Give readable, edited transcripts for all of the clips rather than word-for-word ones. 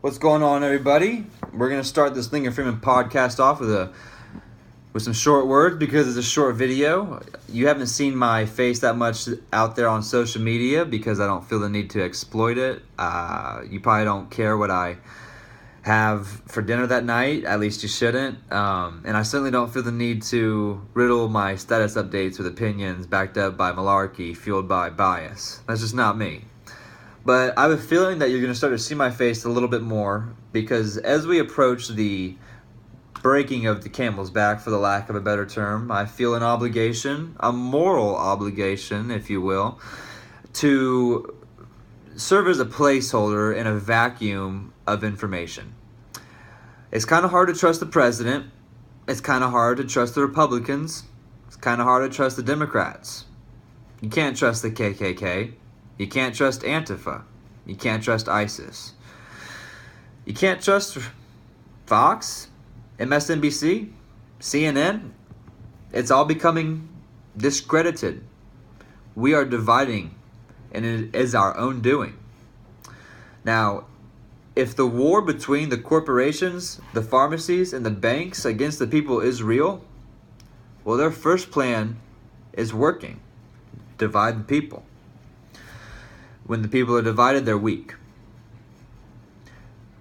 What's going on, everybody? We're going to start this Lincoln Freeman Podcast off with some short words because it's a short video. You haven't seen my face that much out there on social media because I don't feel the need to exploit it. You probably don't care what I have for dinner that night. At least you shouldn't. And I certainly don't feel the need to riddle my status updates with opinions backed up by malarkey fueled by bias. That's just not me. But I have a feeling that you're going to start to see my face a little bit more because as we approach the breaking of the camel's back, for the lack of a better term, I feel an obligation, a moral obligation, if you will, to serve as a placeholder in a vacuum of information. It's kind of hard to trust the president. It's kind of hard to trust the Republicans. It's kind of hard to trust the Democrats. You can't trust the KKK. You can't trust Antifa. You can't trust ISIS. You can't trust Fox, MSNBC, CNN. It's all becoming discredited. We are dividing, and it is our own doing. Now, if the war between the corporations, the pharmacies, and the banks against the people is real, well, their first plan is working. Divide the people. When the people are divided, they're weak.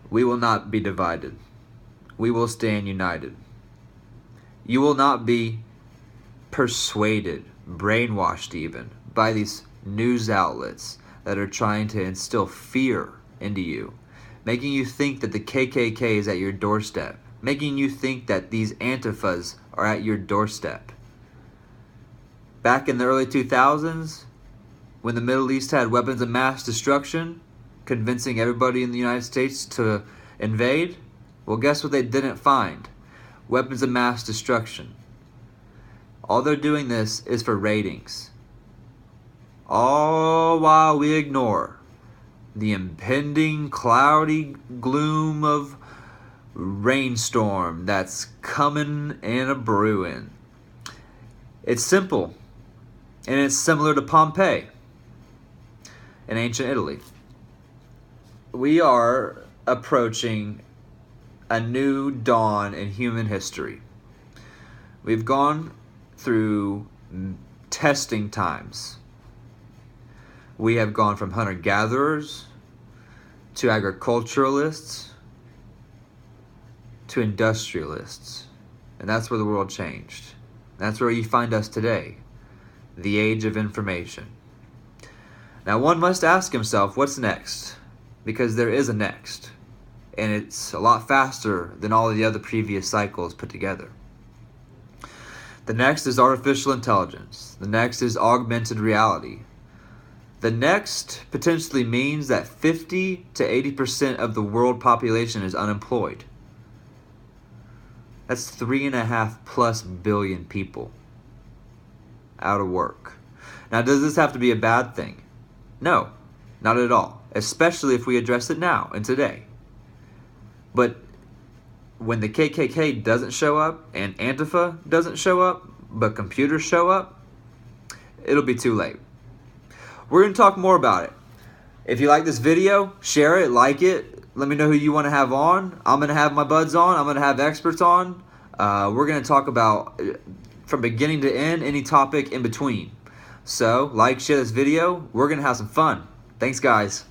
We will not be divided. We will stand united. You will not be persuaded, brainwashed even, by these news outlets that are trying to instill fear into you, making you think that the KKK is at your doorstep, making you think that these Antifas are at your doorstep. Back in the early 2000s, when the Middle East had weapons of mass destruction, convincing everybody in the United States to invade, well, guess what they didn't find? Weapons of mass destruction. All they're doing this is for ratings. All while we ignore the impending cloudy gloom of rainstorm that's coming and a-brewing. It's simple, and it's similar to Pompeii in ancient Italy. We are approaching a new dawn in human history. We've gone through testing times. We have gone from hunter-gatherers to agriculturalists to industrialists. And that's where the world changed. That's where you find us today, the age of information. Now, one must ask himself, what's next? Because there is a next. And it's a lot faster than all of the other previous cycles put together. The next is artificial intelligence. The next is augmented reality. The next potentially means that 50 to 80% of the world population is unemployed. That's 3.5+ billion people out of work. Now, does this have to be a bad thing? No, not at all, especially if we address it now and today. But when the KKK doesn't show up and Antifa doesn't show up, but computers show up, it'll be too late. We're going to talk more about it. If you like this video, share it, like it. Let me know who you want to have on. I'm going to have my buds on. I'm going to have experts on. We're going to talk about, from beginning to end, any topic in between. So, like, share this video. We're going to have some fun. Thanks, guys.